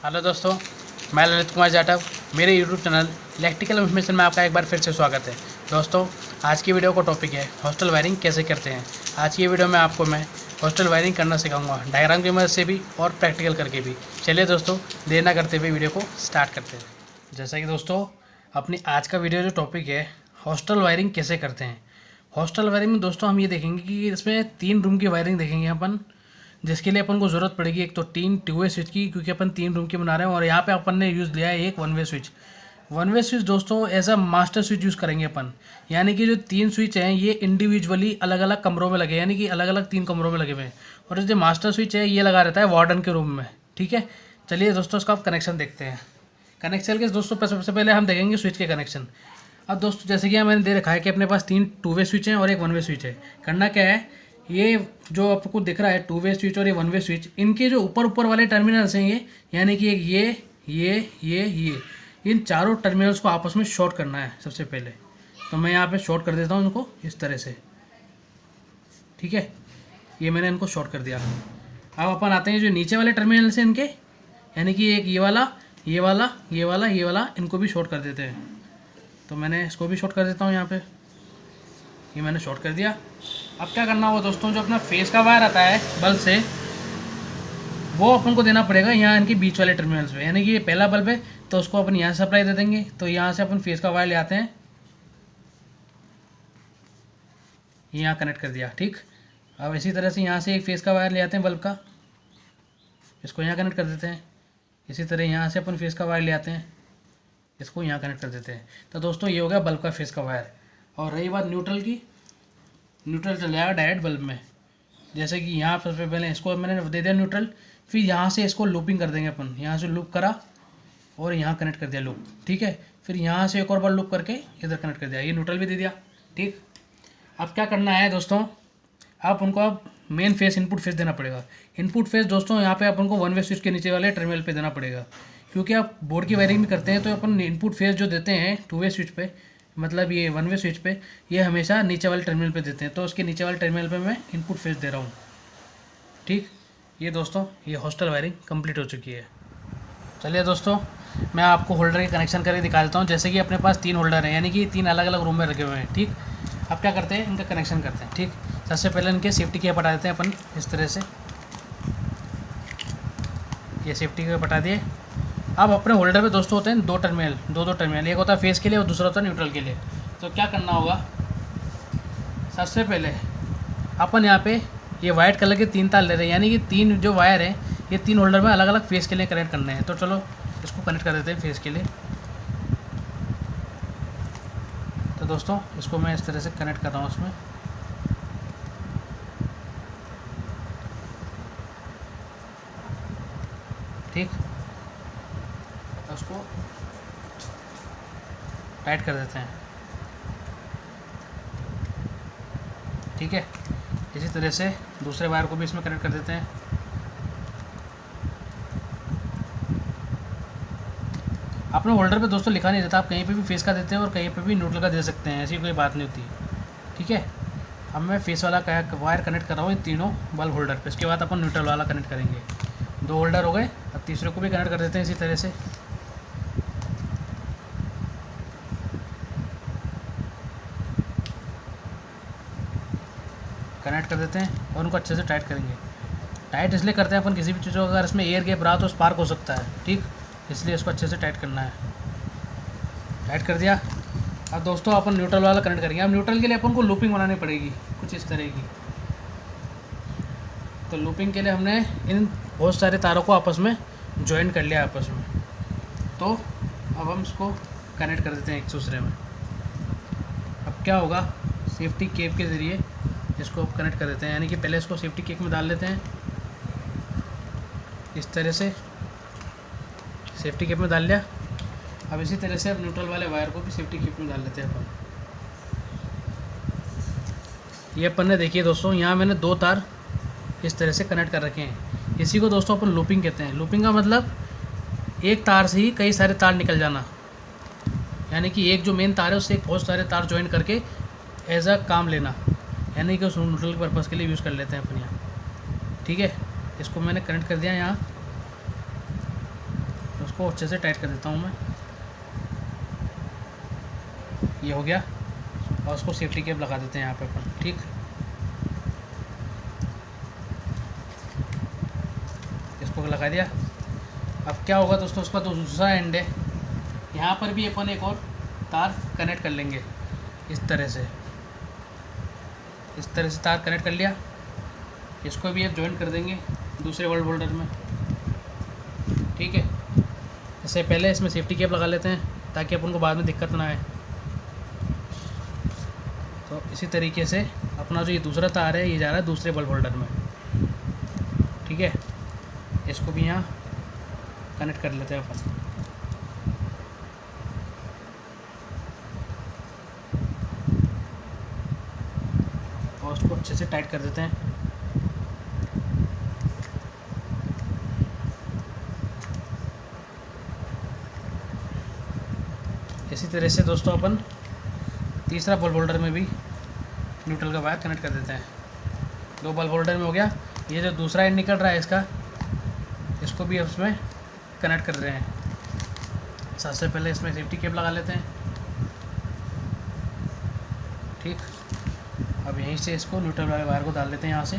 Hello दोस्तों, मैं ललित कुमार जाटव। मेरे यूट्यूब चैनल इलेक्ट्रिकल इन्फॉर्मेशन में आपका एक बार फिर से स्वागत है। दोस्तों, आज की वीडियो का टॉपिक है हॉस्टल वायरिंग कैसे करते हैं। आज की वीडियो में आपको मैं हॉस्टल वायरिंग करना सिखाऊंगा, डायग्राम की मदद से भी और प्रैक्टिकल करके भी। चलिए दोस्तों, देर ना करते हुए वीडियो को स्टार्ट करते हैं। जैसा कि दोस्तों, अपनी आज का वीडियो जो टॉपिक है हॉस्टल वायरिंग कैसे करते हैं। हॉस्टल वायरिंग में दोस्तों हम ये देखेंगे कि इसमें 3 रूम की वायरिंग देखेंगे अपन, जिसके लिए अपन को ज़रूरत पड़ेगी एक तो 3 टू वे स्विच की, क्योंकि अपन 3 रूम की बना रहे हैं। और यहाँ पे अपन ने यूज़ लिया है एक one way switch. One way switch दोस्तों as a master switch use करेंगे अपन, यानी कि जो 3 स्विच हैं ये इंडिविजुअली अलग अलग कमरों में लगे, यानी कि अलग अलग 3 कमरों में लगे हुए हैं। और जो मास्टर स्विच है ये लगा रहता है वार्डन के रूम में। ठीक है, चलिए दोस्तों इसका आप कनेक्शन देखते हैं। कनेक्शन के दोस्तों सबसे पहले हम देखेंगे स्विच के कनेक्शन। अब दोस्तों जैसे कि मैंने दे रखा है कि अपने पास 3 टू वे स्विच हैं और एक वन वे स्विच है। करना क्या है, ये जो आपको दिख रहा है टू वे स्विच और ये वन वे स्विच, इनके जो ऊपर वाले टर्मिनल्स हैं ये, यानी कि ये इन चारों टर्मिनल्स को आपस में शॉर्ट करना है सबसे पहले। तो मैं यहाँ पे शॉर्ट कर देता हूँ इनको इस तरह से। ठीक है, ये मैंने इनको शॉर्ट कर दिया। अब अपन आते हैं जो नीचे वाले टर्मिनल्स हैं इनके, यानी कि एक ये वाला, इनको भी शॉर्ट कर देते हैं। तो मैंने इसको भी शॉर्ट कर देता हूँ यहाँ पे, ये मैंने शॉर्ट कर दिया। अब क्या करना होगा दोस्तों, जो अपना फेस का वायर आता है बल्ब से, वो अपन को देना पड़ेगा यहाँ इनके बीच वाले टर्मिनल्स पे। यानी कि ये पहला बल्ब है तो उसको अपन यहाँ से सप्लाई दे देंगे। तो यहाँ से अपन फेस का वायर ले आते हैं, यहाँ कनेक्ट कर दिया। ठीक, अब इसी तरह से यहाँ से एक फेस का वायर ले आते हैं बल्ब का, इसको यहाँ कनेक्ट कर देते हैं। इसी तरह यहाँ से अपन फेस का वायर ले आते हैं, इसको यहाँ कनेक्ट कर देते हैं। तो दोस्तों ये हो गया बल्ब का फेस का वायर। और रही बात न्यूट्रल की, न्यूट्रल चल जाएगा डायरेक्ट बल्ब में। जैसे कि यहाँ सबसे पहले इसको मैंने दे दिया न्यूट्रल, फिर यहाँ से इसको लूपिंग कर देंगे अपन। यहाँ से लूप करा और यहाँ कनेक्ट कर दिया लूप। ठीक है, फिर यहाँ से एक और बार लूप करके इधर कनेक्ट कर दिया, ये न्यूट्रल भी दे दिया। ठीक, अब क्या करना है दोस्तों, आप उनको अब मेन फेस इनपुट फेस देना पड़ेगा। इनपुट फेस दोस्तों यहाँ पे अपन को वन वे स्विच के नीचे वाले टर्मिनल पे देना पड़ेगा, क्योंकि आप बोर्ड की वायरिंग भी करते हैं तो अपन इनपुट फेस जो देते हैं टू वे स्विच पे, मतलब ये वन वे स्विच पे, ये हमेशा नीचे वाले टर्मिनल पे देते हैं। तो उसके नीचे वाले टर्मिनल पे मैं इनपुट फेस दे रहा हूँ। ठीक, ये दोस्तों ये हॉस्टल वायरिंग कंप्लीट हो चुकी है। चलिए दोस्तों, मैं आपको होल्डर के कनेक्शन करके दिखा देता हूँ। जैसे कि अपने पास 3 होल्डर हैं, यानी कि 3 अलग अलग रूम में रखे हुए हैं। ठीक, अब क्या करते हैं, इनका कनेक्शन करते हैं। ठीक, सबसे पहले इनके सेफ्टी के हटा देते हैं अपन इस तरह से, ये सेफ्टी के हटा दिए। अब अपने होल्डर पे दोस्तों होते हैं 2 टर्मिनल, दो टर्मिनल, एक होता है फेस के लिए और दूसरा होता है न्यूट्रल के लिए। तो क्या करना होगा, सबसे पहले अपन यहाँ पे ये वाइट कलर के 3 तार ले रहे हैं, यानी कि 3 जो वायर हैं ये 3 होल्डर में अलग अलग फेस के लिए कनेक्ट करने हैं। तो चलो इसको कनेक्ट कर देते हैं फेस के लिए। तो दोस्तों इसको मैं इस तरह से कनेक्ट कर रहा हूँ उसमें। ठीक, उसको टाइट कर देते हैं। ठीक है, इसी तरह से दूसरे वायर को भी इसमें कनेक्ट कर देते हैं। अपने होल्डर पे दोस्तों लिखा नहीं रहता, आप कहीं पे भी फेस का देते हैं और कहीं पे भी न्यूट्रल का दे सकते हैं, ऐसी कोई बात नहीं होती। ठीक है, अब मैं फेस वाला वायर कनेक्ट कर रहा हूँ इन तीनों बल्ब होल्डर पे। इसके बाद अपन न्यूट्रल वाला कनेक्ट करेंगे। 2 होल्डर हो गए, अब तीसरे को भी कनेक्ट कर देते हैं इसी तरह से। कनेक्ट कर देते हैं और उनको अच्छे से टाइट करेंगे। टाइट इसलिए करते हैं अपन, किसी भी चीज़ को अगर इसमें एयर गैप रहा तो स्पार्क हो सकता है। ठीक, इसलिए इसको अच्छे से टाइट करना है। टाइट कर दिया। अब दोस्तों अपन न्यूट्रल वाला कनेक्ट करेंगे। अब न्यूट्रल के लिए अपन को लूपिंग बनानी पड़ेगी कुछ इस तरह की। तो लूपिंग के लिए हमने इन बहुत सारे तारों को आपस में ज्वाइन कर लिया आपस में। तो अब हम इसको कनेक्ट कर देते हैं एक दूसरे में। अब क्या होगा, सेफ्टी केप के ज़रिए इसको अब कनेक्ट कर देते हैं, यानी कि पहले इसको सेफ्टी केप में डाल लेते हैं इस तरह से। सेफ्टी केप में डाल लिया। अब इसी तरह से अब न्यूट्रल वाले वायर को भी सेफ्टी केप में डाल लेते हैं अपन। ये अपन ने देखिए दोस्तों, यहाँ मैंने 2 तार इस तरह से कनेक्ट कर रखे हैं। इसी को दोस्तों अपन लूपिंग कहते हैं। लूपिंग का मतलब एक तार से ही कई सारे तार निकल जाना, यानी कि एक जो मेन तार है उससे एक बहुत सारे तार ज्वाइन करके एज अ काम लेना, यानी कि उस न्यूट्रल पर्पज़ के लिए यूज़ कर लेते हैं अपन यहाँ। ठीक है, इसको मैंने कनेक्ट कर दिया यहाँ। इसको अच्छे से टाइट कर देता हूँ मैं। ये हो गया। और उसको सेफ्टी केप लगा देते हैं यहाँ पे अपन। ठीक, इसको लगा दिया। अब क्या होगा दोस्तों, उसका दूसरा एंड है, यहाँ पर भी अपन एक और तार कनेक्ट कर लेंगे इस तरह से। इस तरह से तार कनेक्ट कर लिया। इसको भी अब जॉइन कर देंगे दूसरे बल्ब होल्डर में। ठीक है, इससे पहले इसमें सेफ्टी केप लगा लेते हैं ताकि अपन को बाद में दिक्कत ना आए। तो इसी तरीके से अपना जो ये दूसरा तार है ये जा रहा है दूसरे बल्ब होल्डर में। ठीक है, इसको भी यहाँ कनेक्ट कर लेते हैं अपन। और उसको अच्छे से टाइट कर देते हैं। इसी तरह से दोस्तों अपन तीसरा बल्ब होल्डर में भी न्यूट्रल का वायर कनेक्ट कर देते हैं। दो बल्ब होल्डर में हो गया। ये जो दूसरा एंड निकल रहा है इसका, इसको भी उसमें कनेक्ट कर रहे हैं। सबसे पहले इसमें सेफ्टी केप लगा लेते हैं। ठीक, अब यहीं से इसको न्यूट्रल वाले वायर को डाल देते हैं यहाँ से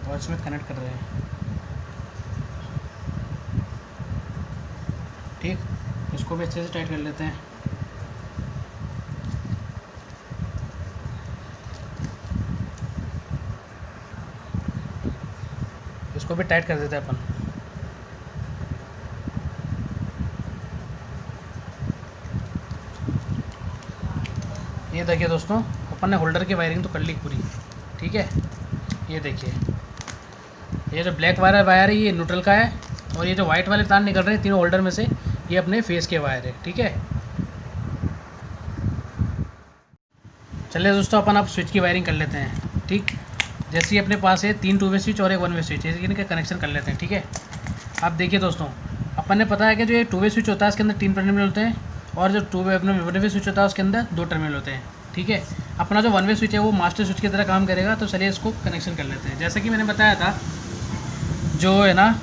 और इसमें कनेक्ट कर रहे हैं। ठीक, इसको भी अच्छे से टाइट कर लेते हैं। इसको भी टाइट कर देते हैं अपन। ये देखिए दोस्तों, अपन ने होल्डर की वायरिंग तो कर ली पूरी। ठीक है, ये देखिए, ये जो ब्लैक वायर है ये न्यूट्रल का है, और ये जो वाइट वाले तार निकल रहे हैं तीनों होल्डर में से ये अपने फेस के वायर है। ठीक है, चलिए दोस्तों अपन अब स्विच की वायरिंग कर लेते हैं। ठीक, जैसे अपने पास है 3 2 वे स्विच और एक 1 वे स्विच, इनके कनेक्शन कर लेते हैं। ठीक है, अब देखिए दोस्तों, अपन ने पता है कि जो ये 2 वे स्विच होता है इसके अंदर 3 टर्मिनल होते हैं, और जो 1 वे स्विच होता है उसके अंदर 2 टर्मिनल होते हैं। ठीक है, अपना जो 1 वे स्विच है वो मास्टर स्विच की तरह काम करेगा। तो चलिए इसको कनेक्शन कर लेते हैं। जैसे कि मैंने बताया था, जो है ना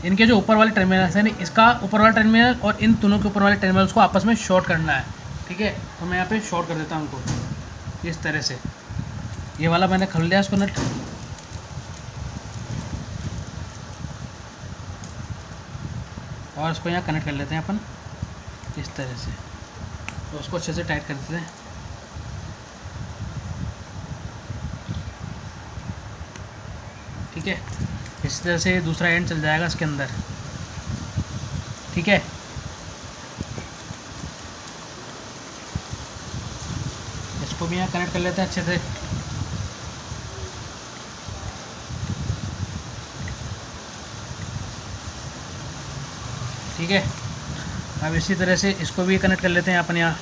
इनके जो ऊपर वाले टर्मिनल्स हैं, इसका ऊपर वाला टर्मिनल और इन दोनों के ऊपर वाले टर्मिनल्स को आपस में शॉर्ट करना है। ठीक है, तो मैं यहाँ पे शॉर्ट कर देता हूँ उनको इस तरह से। ये वाला मैंने खोल लिया इसको नट, और इसको यहाँ कनेक्ट कर लेते हैं अपन इस तरह से। तो उसको अच्छे से टाइट कर देते हैं। ठीक है, इस तरह से दूसरा एंड चल जाएगा इसके अंदर। ठीक है, इसको भी यहाँ कनेक्ट कर लेते हैं अच्छे से। ठीक है, अब इसी तरह से इसको भी कनेक्ट कर लेते हैं अपन यहाँ।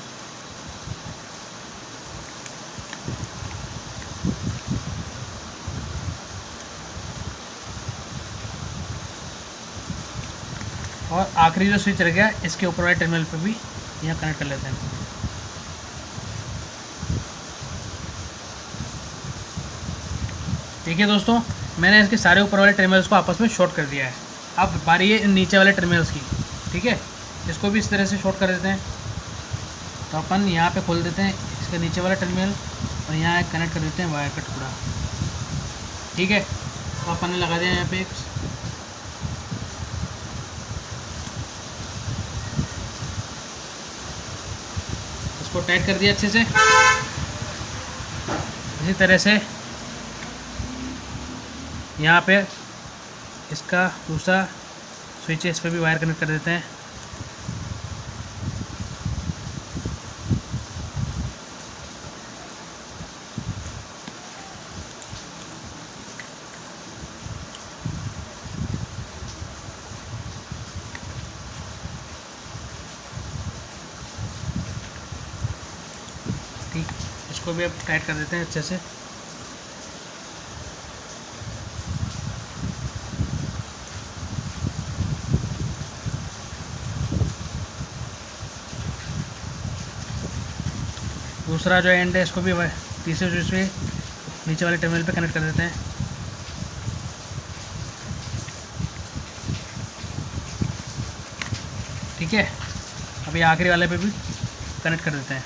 और आखिरी जो स्विच रह गया इसके ऊपर वाले टर्मिनल पर भी यहाँ कनेक्ट कर लेते हैं। ठीक है दोस्तों, मैंने इसके सारे ऊपर वाले टर्मिनल्स को आपस में शॉर्ट कर दिया है। अब बारी है इन नीचे वाले टर्मिनल्स की। ठीक है, इसको भी इस तरह से शॉर्ट कर देते हैं। तो अपन यहाँ पे खोल देते हैं इसका नीचे वाला टर्मिनल और यहाँ कनेक्ट कर देते हैं वायर का टुकड़ा। ठीक है, तो अपन ने लगा दिया यहाँ पे एक। इसको टाइट कर दिया अच्छे से। इसी तरह से यहाँ पे इसका दूसरा स्विच है, इस पर भी वायर कनेक्ट कर देते हैं। ठीक, इसको भी अब टाइट कर देते हैं अच्छे से। दूसरा जो एंड है इसको भी तीसरे स्विच पे नीचे वाले टर्मिनल पे कनेक्ट कर देते हैं। ठीक है, अभी आखिरी वाले पे भी कनेक्ट कर देते हैं।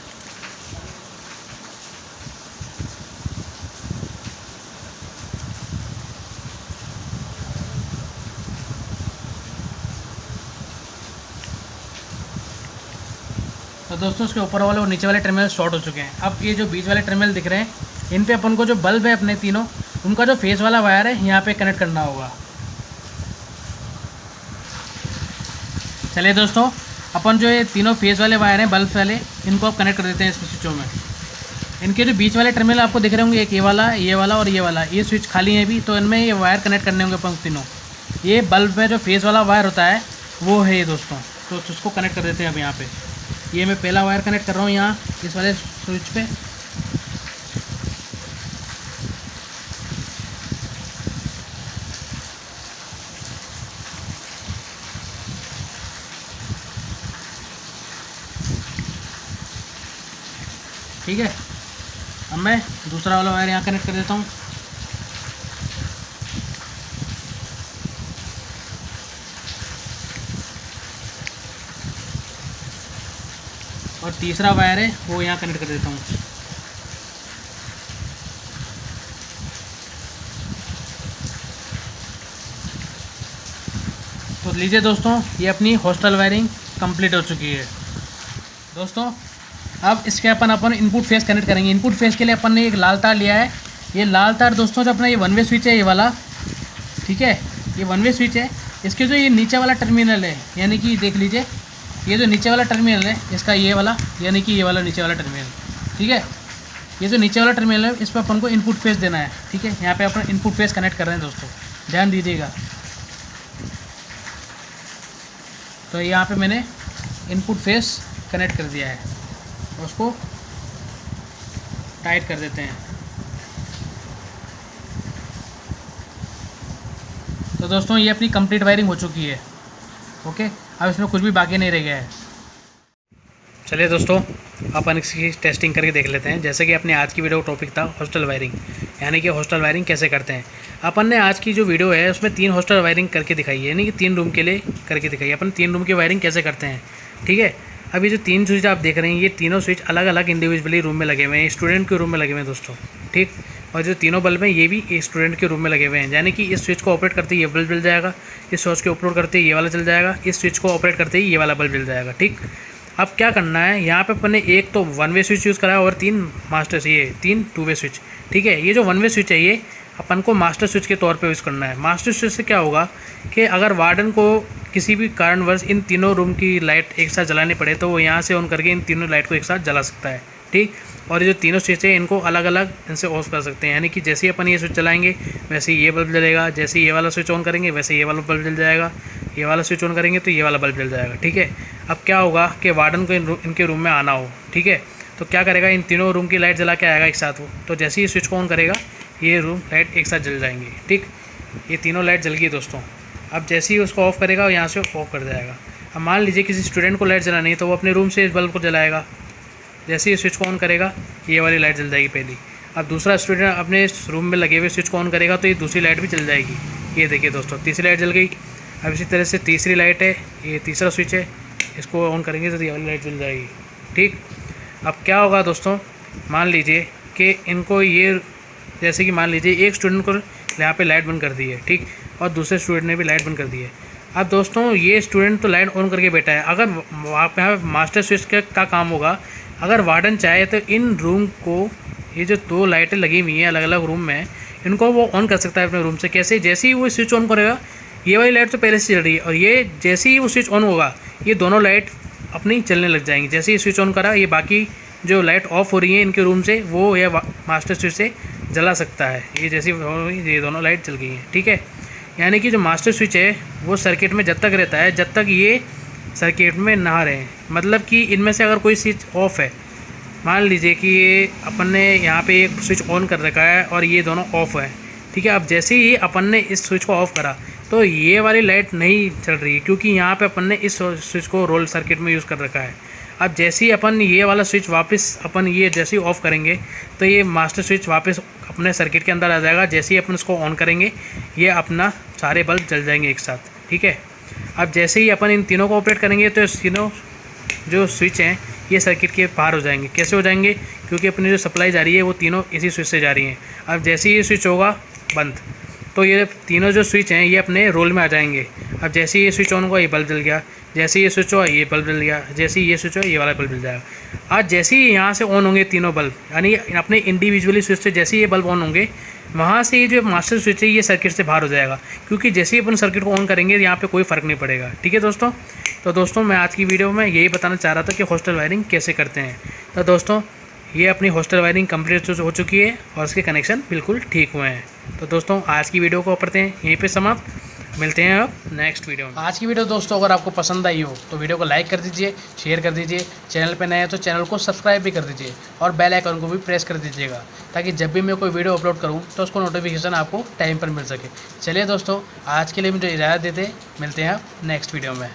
तो दोस्तों उसके ऊपर वाले और नीचे वाले टर्मिनल शॉर्ट हो चुके हैं। अब ये जो बीच वाले टर्मिनल दिख रहे हैं, इन पे अपन को जो बल्ब है अपने तीनों, उनका जो फेस वाला वायर है यहाँ पे कनेक्ट करना होगा। चलिए दोस्तों, अपन जो ये तीनों फेस वाले वायर हैं बल्ब वाले, इनको आप कनेक्ट कर देते हैं इस स्विचों में। इनके जो बीच वाले टर्मिनल आपको दिख रहे होंगे, एक ये वाला और ये वाला, ये स्विच खाली है भी, तो इनमें ये वायर कनेक्ट करने होंगे अपन तीनों। ये बल्ब में जो फेस वाला वायर होता है वो है ये दोस्तों, तो उसको कनेक्ट कर देते हैं अब यहाँ पे। ये मैं पहला वायर कनेक्ट कर रहा हूँ यहाँ इस वाले स्विच पे। ठीक है, अब मैं दूसरा वाला वायर यहाँ कनेक्ट कर देता हूँ। और तीसरा वायर है वो यहाँ कनेक्ट कर देता हूँ। तो लीजिए दोस्तों, ये अपनी हॉस्टल वायरिंग कंप्लीट हो चुकी है। दोस्तों अब इसके अपन इनपुट फेस कनेक्ट करेंगे। इनपुट फेस के लिए अपन ने एक लाल तार लिया है। ये लाल तार दोस्तों जो अपना ये वन वे स्विच है ये वाला, ठीक है, ये वन वे स्विच है। इसके जो ये नीचे वाला टर्मिनल है, यानी कि देख लीजिए ये जो नीचे वाला टर्मिनल है इसका ये वाला, यानी कि ये वाला नीचे वाला टर्मिनल, ठीक है, ये जो नीचे वाला टर्मिनल है इस पर अपन को इनपुट फेस देना है। ठीक है, यहाँ पे अपन इनपुट फेस कनेक्ट कर रहे हैं दोस्तों, ध्यान दीजिएगा। तो यहाँ पे मैंने इनपुट फेस कनेक्ट कर दिया है, उसको टाइट कर देते हैं। तो दोस्तों ये अपनी कंप्लीट वायरिंग हो चुकी है। ओके, अब इसमें कुछ भी बाकी नहीं रह गया है। चलिए दोस्तों, अपन इसकी टेस्टिंग करके देख लेते हैं। जैसे कि अपने आज की वीडियो का टॉपिक था हॉस्टल वायरिंग, यानी कि हॉस्टल वायरिंग कैसे करते हैं। अपन ने आज की जो वीडियो है उसमें 3 हॉस्टल वायरिंग करके दिखाई है, यानी कि 3 रूम के लिए करके दिखाई है। अपन 3 रूम की वायरिंग कैसे करते हैं, ठीक है। अब ये जो 3 स्विच आप देख रहे हैं, ये तीनों स्विच अलग अलग इंडिविजुअली रूम में लगे हुए हैं, स्टूडेंट के रूम में लगे हुए हैं दोस्तों, ठीक। और जो तीनों बल्ब हैं ये भी स्टूडेंट के रूम में लगे हुए हैं, यानी कि इस स्विच को ऑपरेट करते ही ये बल्ब जल जाएगा, इस स्विच को ऑपरेट करते ही ये वाला जल जाएगा, इस स्विच को ऑपरेट करते ही ये वाला बल्ब जल जाएगा, ठीक। अब क्या करना है, यहाँ पे अपन ने एक तो वन वे स्विच यूज़ करा है और 3 मास्टर, ये 3 टू वे स्विच, ठीक है। ये जो वन वे स्विच है ये अपन को मास्टर स्विच के तौर पे यूज़ करना है। मास्टर स्विच से क्या होगा कि अगर वार्डन को किसी भी कारणवश इन तीनों रूम की लाइट एक साथ जलानी पड़े तो वो यहाँ से ऑन करके इन तीनों लाइट को एक साथ जला सकता है, ठीक। और ये जो तीनों स्विच है इनको अलग अलग इनसे ऑफ कर सकते हैं, यानी कि जैसे ही अपन ये स्विच चलाएंगे वैसे ही ये बल्ब जलेगा, जैसे ही ये वाला स्विच ऑन करेंगे वैसे ये वाला बल्ब जल जाएगा, ये वाला स्विच ऑन करेंगे तो ये वाला बल्ब जल जाएगा, ठीक है। अब क्या होगा कि वार्डन को इनके रूम में आना हो, ठीक है, तो क्या करेगा, इन तीनों रूम की लाइट जला के आएगा एक साथ वो, तो जैसे ही स्विच को ऑन करेगा ये रूम लाइट एक साथ जल जाएंगी, ठीक। ये तीनों लाइट जल गई दोस्तों। अब जैसे ही उसको ऑफ़ करेगा यहाँ से ऑफ कर जाएगा। अब मान लीजिए किसी स्टूडेंट को लाइट जलानी है तो वो अपने रूम से इस बल्ब को जलाएगा, जैसे ही स्विच को ऑन करेगा ये वाली लाइट जल जाएगी पहली। अब दूसरा स्टूडेंट अपने रूम में लगे हुए स्विच को ऑन करेगा तो ये दूसरी लाइट भी जल जाएगी। ये देखिए दोस्तों, तीसरी लाइट जल गई। अब इसी तरह से तीसरी लाइट है, ये तीसरा स्विच है, इसको ऑन करेंगे तो ये वाली लाइट जल जाएगी, ठीक। अब क्या होगा दोस्तों, मान लीजिए कि इनको ये, जैसे कि मान लीजिए एक स्टूडेंट को यहाँ पे लाइट बंद कर दी है, ठीक, और दूसरे स्टूडेंट ने भी लाइट बंद कर दी है। अब दोस्तों ये स्टूडेंट तो लाइट ऑन करके बैठा है, अगर वहाँ पे मास्टर स्विच का काम होगा, अगर वार्डन चाहे तो इन रूम को, ये जो 2 लाइटें लगी हुई हैं अलग अलग रूम में, इनको वो ऑन कर सकता है अपने रूम से। कैसे, जैसे ही वो स्विच ऑन करेगा ये वाली लाइट तो पहले से चल रही है, और ये जैसे ही वो स्विच ऑन होगा ये दोनों लाइट अपनी चलने लग जाएंगी। जैसे ही स्विच ऑन करा ये बाकी जो लाइट ऑफ हो रही है इनके रूम से वो या मास्टर स्विच से जला सकता है। ये जैसे ये दोनों लाइट जल गई हैं, ठीक है। यानी कि जो मास्टर स्विच है वो सर्किट में जब तक रहता है जब तक ये सर्किट में ना रहे, मतलब कि इनमें से अगर कोई स्विच ऑफ है, मान लीजिए कि ये अपन ने यहाँ पे एक स्विच ऑन कर रखा है और ये दोनों ऑफ है, ठीक है। अब जैसे ही अपन ने इस स्विच को ऑफ़ करा तो ये वाली लाइट नहीं चल रही, क्योंकि यहाँ पे अपन ने इस स्विच को रोल सर्किट में यूज़ कर रखा है। अब जैसे ही अपन ये वाला स्विच वापस अपन ये जैसे ही ऑफ़ करेंगे तो ये मास्टर स्विच वापस अपने सर्किट के अंदर आ जाएगा। जैसे ही अपन इसको ऑन करेंगे ये अपना सारे बल्ब जल जाएंगे एक साथ, ठीक है। अब जैसे ही अपन इन तीनों को ऑपरेट करेंगे तो तीनों जो स्विच हैं ये सर्किट के बाहर हो जाएंगे। कैसे हो जाएंगे? क्योंकि अपनी जो सप्लाई जा रही है वो तीनों इसी स्विच से जा रही हैं। अब जैसे ही ये स्विच होगा बंद, तो ये तीनों जो स्विच हैं ये अपने रोल में आ जाएंगे। अब जैसे ही ये स्विच ऑन हुआ ये बल्ब जल गया, जैसे ही ये स्विच हुआ ये बल्ब जल गया, जैसे ही ये स्विच हुआ ये वाला बल्ब जल जाएगा। आज जैसे ही यहाँ से ऑन होंगे तीनों बल्ब, यानी अपने इंडिविजुअली स्विच से जैसे ही ये बल्ब ऑन होंगे, वहाँ से ये जो मास्टर स्विच है ये सर्किट से बाहर हो जाएगा। क्योंकि जैसे ही अपन सर्किट को ऑन करेंगे यहाँ पे कोई फ़र्क नहीं पड़ेगा। ठीक है दोस्तों। तो दोस्तों मैं आज की वीडियो में यही बताना चाह रहा था कि हॉस्टल वायरिंग कैसे करते हैं। तो दोस्तों ये अपनी हॉस्टल वायरिंग कंप्लीट हो चुकी है और इसके कनेक्शन बिल्कुल ठीक हुए हैं। तो दोस्तों आज की वीडियो को करते हैं यहीं पे समाप्त। मिलते हैं अब नेक्स्ट वीडियो में। आज की वीडियो दोस्तों अगर आपको पसंद आई हो तो वीडियो को लाइक कर दीजिए, शेयर कर दीजिए, चैनल पे नए हैं तो चैनल को सब्सक्राइब भी कर दीजिए और बेल आइकन को भी प्रेस कर दीजिएगा, ताकि जब भी मैं कोई वीडियो अपलोड करूं तो उसको नोटिफिकेशन आपको टाइम पर मिल सके। चलिए दोस्तों आज के लिए मुझे इजाज़त देते, मिलते हैं अब नेक्स्ट वीडियो में।